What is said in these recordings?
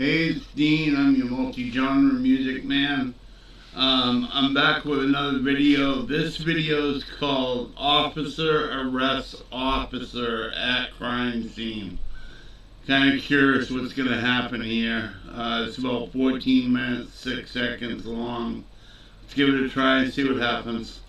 Hey, it's Dean. I'm your multi-genre music man. I'm back with another video. This video is called Officer Arrests Officer at Crime Scene. Kind of curious what's going to happen here. It's about 14 minutes, 6 seconds long. Let's give it a try and see what happens.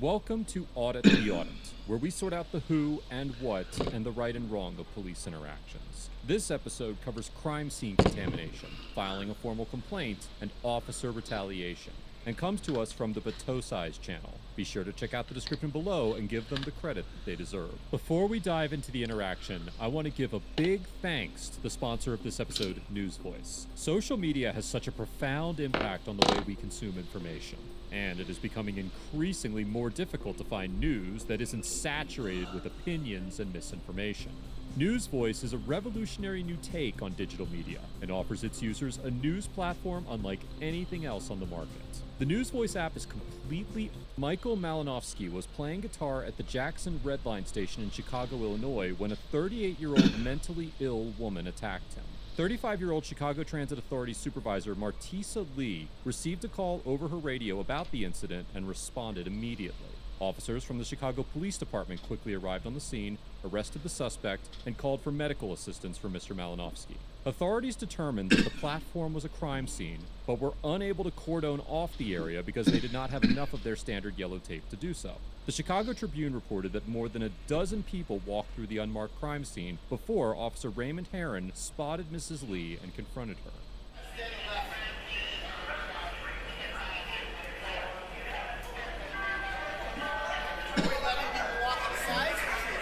Welcome to Audit the Audit, where we sort out the who and what and the right and wrong of police interactions. This episode covers crime scene contamination, filing a formal complaint, and officer retaliation, and comes to us from the Batosize channel. Be sure to check out the description below and give them the credit that they deserve. Before we dive into the interaction, I want to give a big thanks to the sponsor of this episode, News Voice. Social media has such a profound impact on the way we consume information, and it is becoming increasingly more difficult to find news that isn't saturated with opinions and misinformation. News Voice is a revolutionary new take on digital media and offers its users a news platform unlike anything else on the market. The News Voice app is completely... Michael Malinowski was playing guitar at the Jackson Red Line station in Chicago, Illinois, when a 38-year-old mentally ill woman attacked him. 35-year-old Chicago Transit Authority Supervisor Martisa Lee received a call over her radio about the incident and responded immediately. Officers from the Chicago Police Department quickly arrived on the scene, arrested the suspect, and called for medical assistance for Mr. Malinowski. Authorities determined that the platform was a crime scene, but were unable to cordon off the area because they did not have enough of their standard yellow tape to do so. The Chicago Tribune reported that more than a dozen people walked through the unmarked crime scene before Officer Raymond Herron spotted Mrs. Lee and confronted her.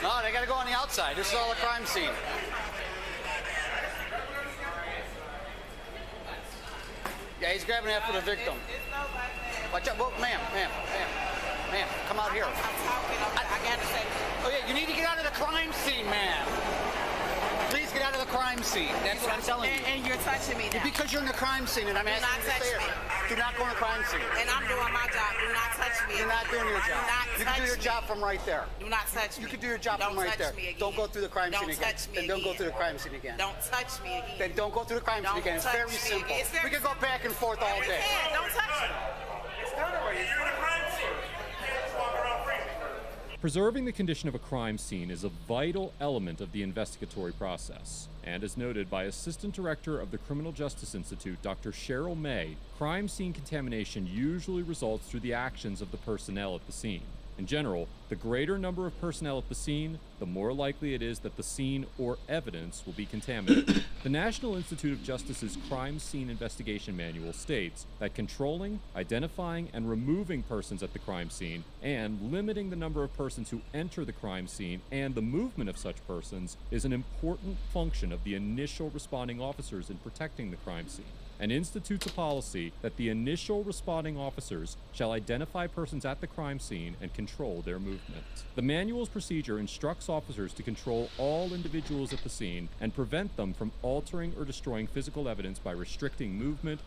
No, they gotta go on the outside. This is all a crime scene. Yeah, he's grabbing after the victim. Watch out, ma'am, come out here. I'm talking. I gotta say. Oh yeah, you need to get out of the crime scene, ma'am. Please get out of the crime scene. That's what I'm telling you. And you're touching me now. Because you're in the crime scene, and I'm asking you to stay here. Do not go in the crime scene. And I'm doing my job. Do not touch me. You're not doing your job. Do not you can do your job from right there. Do not touch me. You can do your job don't from right touch there. Me again. Don't go through the crime scene again. Don't touch me Then don't again. go through the crime scene again. Don't touch me again. Then don't go through the crime scene again. It's touch very me simple. again. It's very We could go back and forth all day. Don't touch me. Preserving the condition of a crime scene is a vital element of the investigatory process. And as noted by Assistant Director of the Criminal Justice Institute, Dr. Cheryl May, crime scene contamination usually results through the actions of the personnel at the scene. In general, the greater number of personnel at the scene, the more likely it is that the scene or evidence will be contaminated. The National Institute of Justice's Crime Scene Investigation Manual states that controlling, identifying, and removing persons at the crime scene, and limiting the number of persons who enter the crime scene and the movement of such persons is an important function of the initial responding officers in protecting the crime scene, and institutes a policy that the initial responding officers shall identify persons at the crime scene and control their movement. The manual's procedure instructs officers to control all individuals at the scene and prevent them from altering or destroying physical evidence by restricting movement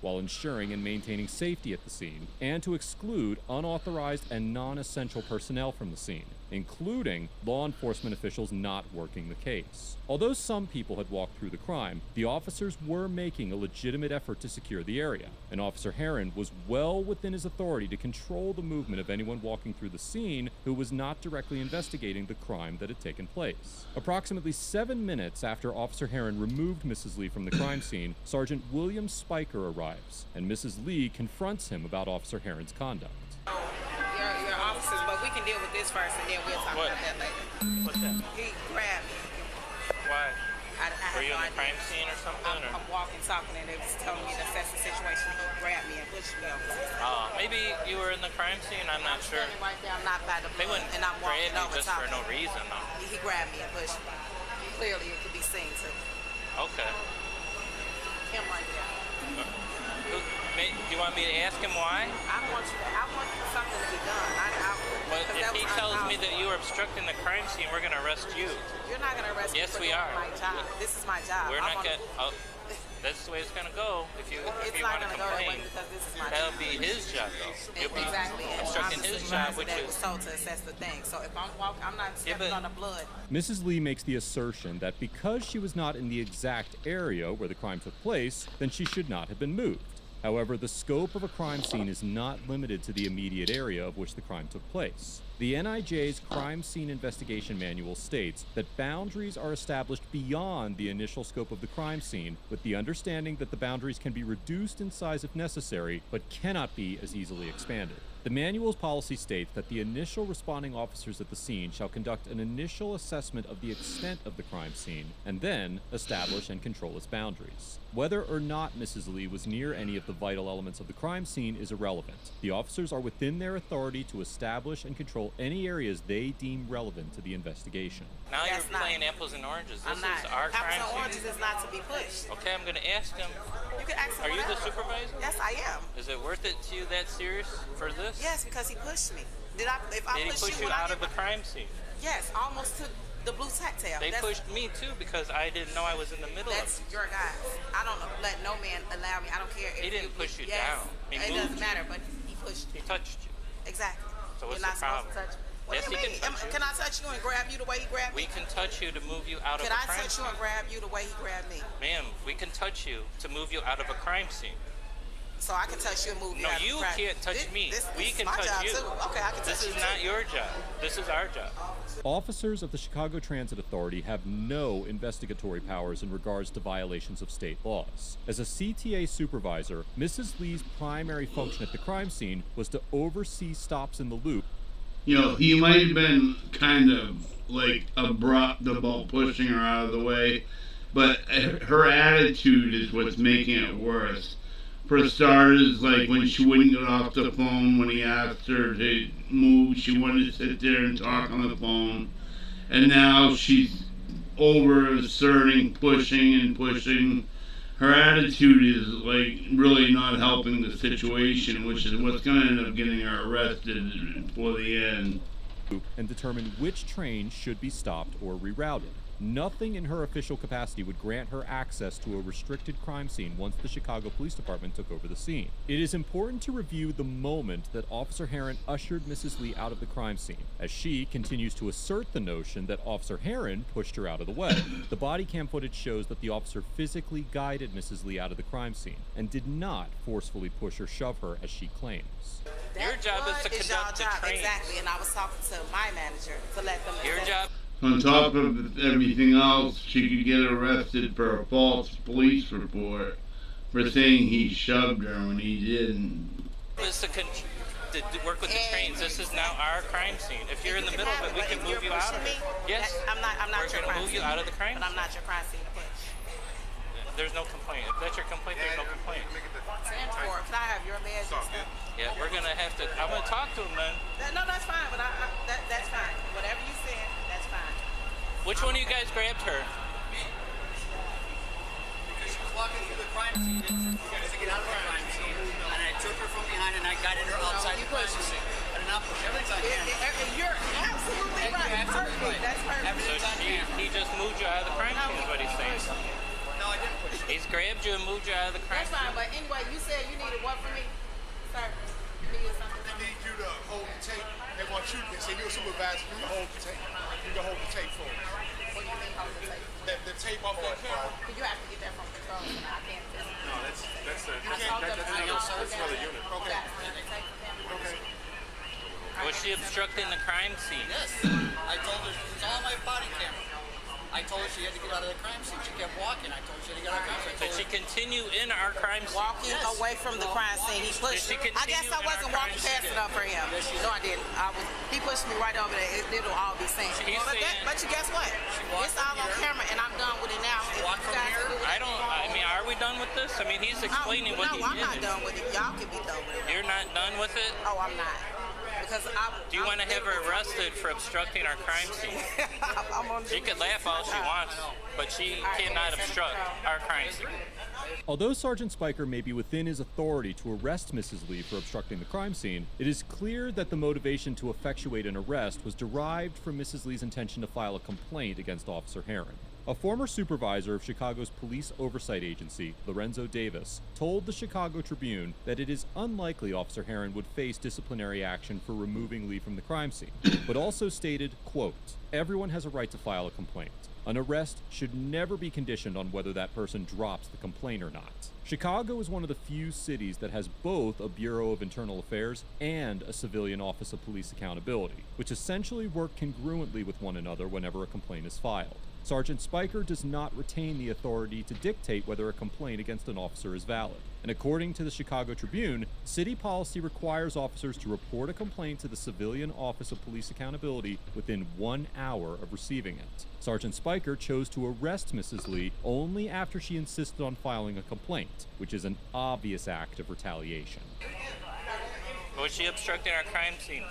while ensuring and maintaining safety at the scene, and to exclude unauthorized and non-essential personnel from the scene, including law enforcement officials not working the case. Although some people had walked through the crime, the officers were making a legitimate effort to secure the area, and Officer Herron was well within his authority to control the movement of anyone walking through the scene who was not directly investigating the crime that had taken place. Approximately 7 minutes after Officer Herron removed Mrs. Lee from the crime scene, Sergeant William Spiker arrives, and Mrs. Lee confronts him about Officer Herron's conduct. Your officers, but we can deal with this first and then we'll talk about that later. What's that? He grabbed me. Why? I Were you in the crime scene or something? I'm walking, talking, and they was telling me to assess the situation. He grabbed me and pushed me over. Maybe you were in the crime scene. I'm not sure. Standing right there, I'm not by the They blood, wouldn't and I'm grab walking you over just for talking. no reason, though. He grabbed me and pushed me. Clearly, it could be seen too. Okay. Him right there. Do you want me to ask him why? I want something to be done. Well, if he tells me that you are obstructing the crime scene, we're going to arrest you. You're not going to arrest me Yes, for we doing are. my job. This is my job. We're not going to... That's the way it's going to go. If you It's want not to going to go that way complain, because this is my that'll job. be his job, though. You'll be Exactly. And obstructing I'm the his job, supervisor which that is... was told to assess the thing. So if I'm walking, I'm not stepping but- on the blood. Mrs. Lee makes the assertion that because she was not in the exact area where the crime took place, then she should not have been moved. However, the scope of a crime scene is not limited to the immediate area of which the crime took place. The NIJ's Crime Scene Investigation Manual states that boundaries are established beyond the initial scope of the crime scene, with the understanding that the boundaries can be reduced in size if necessary, but cannot be as easily expanded. The manual's policy states that the initial responding officers at the scene shall conduct an initial assessment of the extent of the crime scene, and then establish and control its boundaries. Whether or not Mrs. Lee was near any of the vital elements of the crime scene is irrelevant. The officers are within their authority to establish and control any areas they deem relevant to the investigation. Now you're That's not- playing apples and oranges. This I'm not. is our crime Apples and scene. oranges is not to be pushed. Okay, I'm going to ask him. You can ask him Are you the whatever. supervisor? Yes, I am. Is it worth it to you that serious for this? Yes, because he pushed me. If I Did he push push you would I out of get- the crime scene? Yes, almost to the blue tactile. They pushed me too because I didn't know I was in the middle That's of it. your guy. I don't let no man allow me. I don't care if He didn't push you yes, down. He it moved doesn't you. matter, but he pushed He me. touched you. Exactly. So what's You're not the problem? supposed to touch me. What Yes, do you he can mean? touch you. Can I touch you and grab you the way he grabbed We me? can touch you to move you out Can of a I crime touch you scene. and grab you the way he grabbed me? Ma'am, we can touch you to move you out of a crime scene. So I can touch you and move you No, out of you the crowd. can't touch me. We This can is my touch job you. Too. Okay, I can touch This you is too. not your job. This is our job. Officers of the Chicago Transit Authority have no investigatory powers in regards to violations of state laws. As a CTA supervisor, Mrs. Lee's primary function at the crime scene was to oversee stops in the loop. You know, he might have been kind of like abrupt about pushing her out of the way, but her attitude is what's making it worse. For starters, like when she wouldn't get off the phone when he asked her to move, she wanted to sit there and talk on the phone. And now she's over asserting, pushing and pushing. Her attitude is like really not helping the situation, which is what's going to end up getting her arrested for the end. And determine which train should be stopped or rerouted. Nothing in her official capacity would grant her access to a restricted crime scene once the Chicago Police Department took over the scene. It is important to review the moment that Officer Herron ushered Mrs. Lee out of the crime scene, as she continues to assert the notion that Officer Herron pushed her out of the way. The body cam footage shows that the officer physically guided Mrs. Lee out of the crime scene and did not forcefully push or shove her as she claims. Your job is to conduct the y'all job. train. Exactly, and I was talking to my manager to let them know. Your job. On top of everything else, she could get arrested for a false police report for saying he shoved her when he didn't. Is to work with the trains. This is now our crime scene. If you're in the middle of it, we can move you out of it. Yes. I'm not We're your going to crime move you scene, out of the crime but I'm scene. not your crime scene to push. There's no complaint. If that's your complaint, there's no complaint. Can I have your badge and stuff? Yeah, we're going to have to. I'm going to talk to him then. No, that's fine, but that's fine. Whatever you said, that's fine. Which one of you guys grabbed her? Because she was walking through the crime scene. You guys to get out of the crime scene. And I took her from behind and I guided her outside you the crime pushed scene. I did not push. Everything's on camera. You're absolutely right. Perfect. That's perfect. So Everything's on camera. he just moved you out of the crime scene is what he's saying. No, I didn't push. He's grabbed you and moved you out of the crime That's scene. fine, but anyway, you said you needed what from me? Sir, you needed something from They me? need you to hold the tape. They want you, they say you're a supervisor, you can hold the tape. You can hold the tape for them. What do you mean hold the tape? The tape off that camera. Because you have to get that from control, so I can't just... No, that's I told them, that's another unit. Okay. Okay. Was she obstructing the crime scene? Yes. I told her, it's all my body camera. I told her she had to get out of the crime scene. She kept walking. I told her she had to get out of the crime scene. I Did told she her, continue in our crime scene? Walking Yes. away from the crime scene, he pushed Did she me. I guess continue I in wasn't our walking crime fast scene? enough for him. No, I didn't. He pushed me right over there. It'll all be seen. He's saying- But you guess what? walked It's all from on here. camera, and I'm done with it now. If walked you from guys here. do whatever I don't. you want. I mean, are we done with this? I mean, he's explaining what he No, I'm not did. done with it. Y'all can be done with it. You're not done with it? Oh, I'm not. Because Because Do you want to have her arrested for obstructing our crime scene? I'm on She can laugh all she wants, but she cannot obstruct our crime scene. Although Sergeant Spiker may be within his authority to arrest Mrs. Lee for obstructing the crime scene, it is clear that the motivation to effectuate an arrest was derived from Mrs. Lee's intention to file a complaint against Officer Herron. A former supervisor of Chicago's police oversight agency, Lorenzo Davis, told the Chicago Tribune that it is unlikely Officer Herron would face disciplinary action for removing Lee from the crime scene, but also stated, quote, "Everyone has a right to file a complaint. An arrest should never be conditioned on whether that person drops the complaint or not." Chicago is one of the few cities that has both a Bureau of Internal Affairs and a Civilian Office of Police Accountability, which essentially work congruently with one another whenever a complaint is filed. Sergeant Spiker does not retain the authority to dictate whether a complaint against an officer is valid. And according to the Chicago Tribune, city policy requires officers to report a complaint to the Civilian Office of Police Accountability within 1 hour of receiving it. Sergeant Spiker chose to arrest Mrs. Lee only after she insisted on filing a complaint, which is an obvious act of retaliation. Was she obstructing our crime scene?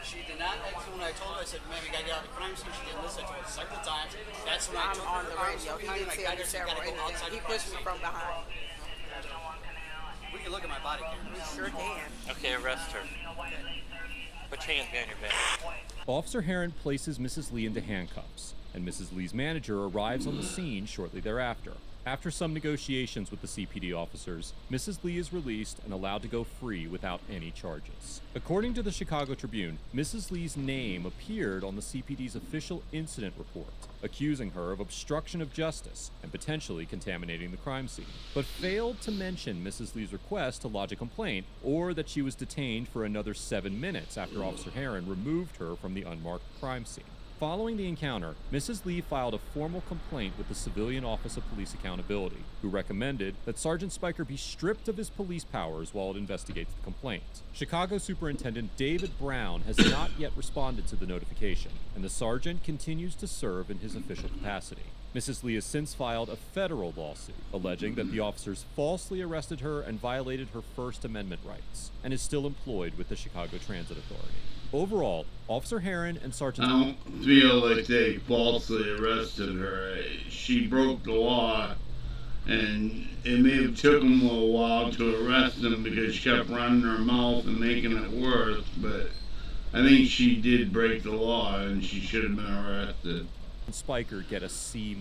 She did not. That's when I told her, I said, "Man, we gotta get out of the crime scene." She didn't listen. I told her several times. That's when I I'm took on her the arms radio. from He behind, didn't I tell got me her, she several gotta go outside He the pushed me crime from behind. scene. We can look at my body camera. Sure can. Okay, arrest her. Put your hands behind your back. Officer Herron places Mrs. Lee into handcuffs, and Mrs. Lee's manager arrives on the scene shortly thereafter. After some negotiations with the CPD officers, Mrs. Lee is released and allowed to go free without any charges. According to the Chicago Tribune, Mrs. Lee's name appeared on the CPD's official incident report, accusing her of obstruction of justice and potentially contaminating the crime scene, but failed to mention Mrs. Lee's request to lodge a complaint or that she was detained for another 7 minutes after Officer Herron removed her from the unmarked crime scene. Following the encounter, Mrs. Lee filed a formal complaint with the Civilian Office of Police Accountability, who recommended that Sergeant Spiker be stripped of his police powers while it investigates the complaint. Chicago Superintendent David Brown has not yet responded to the notification, and the sergeant continues to serve in his official capacity. Mrs. Lee has since filed a federal lawsuit, alleging that the officers falsely arrested her and violated her First Amendment rights, and is still employed with the Chicago Transit Authority. Overall, Officer Herron and Sergeant... I don't feel like they falsely arrested her. She broke the law, and it may have taken them a little while to arrest them because she kept running her mouth and making it worse, but I think she did break the law and she should have been arrested. Spiker get a C-,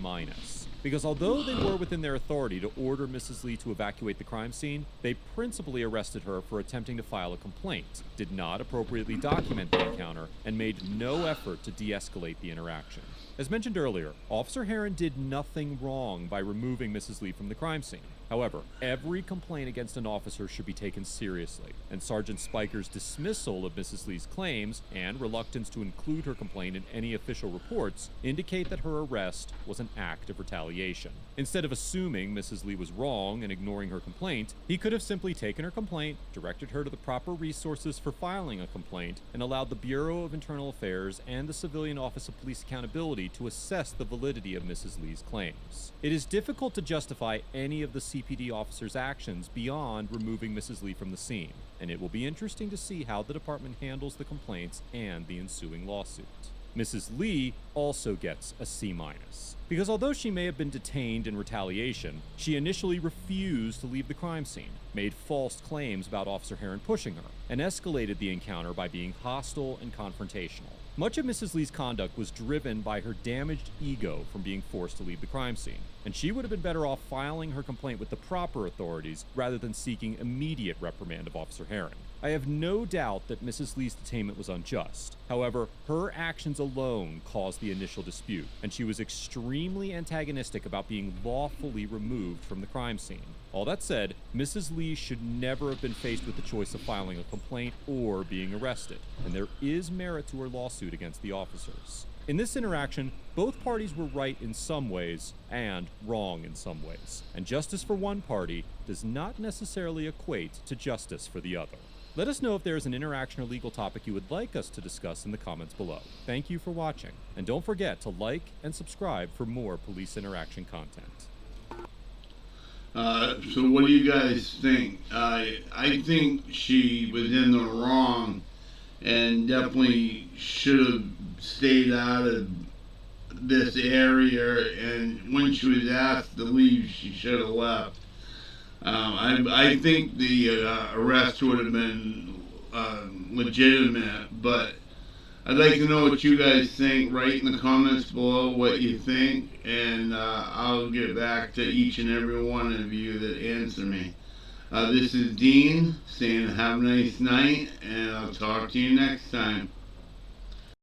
because although they were within their authority to order Mrs. Lee to evacuate the crime scene, they principally arrested her for attempting to file a complaint, did not appropriately document the encounter, and made no effort to de-escalate the interaction. As mentioned earlier, Officer Herron did nothing wrong by removing Mrs. Lee from the crime scene. However, every complaint against an officer should be taken seriously, and Sergeant Spiker's dismissal of Mrs. Lee's claims and reluctance to include her complaint in any official reports indicate that her arrest was an act of retaliation. Instead of assuming Mrs. Lee was wrong and ignoring her complaint, he could have simply taken her complaint, directed her to the proper resources for filing a complaint, and allowed the Bureau of Internal Affairs and the Civilian Office of Police Accountability to assess the validity of Mrs. Lee's claims. It is difficult to justify any of the CPD officers' actions beyond removing Mrs. Lee from the scene, and it will be interesting to see how the department handles the complaints and the ensuing lawsuit. Mrs. Lee also gets a C-, because although she may have been detained in retaliation, she initially refused to leave the crime scene, made false claims about Officer Herron pushing her, and escalated the encounter by being hostile and confrontational. Much of Mrs. Lee's conduct was driven by her damaged ego from being forced to leave the crime scene, and she would have been better off filing her complaint with the proper authorities rather than seeking immediate reprimand of Officer Herron. I have no doubt that Mrs. Lee's detainment was unjust. However, her actions alone caused the initial dispute, and she was extremely antagonistic about being lawfully removed from the crime scene. All that said, Mrs. Lee should never have been faced with the choice of filing a complaint or being arrested, and there is merit to her lawsuit against the officers. In this interaction, both parties were right in some ways and wrong in some ways, and justice for one party does not necessarily equate to justice for the other. Let us know if there is an interaction or legal topic you would like us to discuss in the comments below. Thank you for watching, and don't forget to like and subscribe for more police interaction content. So what do you guys think? I think she was in the wrong and definitely should have stayed out of this area. And when she was asked to leave, she should have left. I think the arrest would have been legitimate, but I'd like to know what you guys think. Write in the comments below what you think, and I'll get back to each and every one of you that answer me. This is Dean saying have a nice night, and I'll talk to you next time.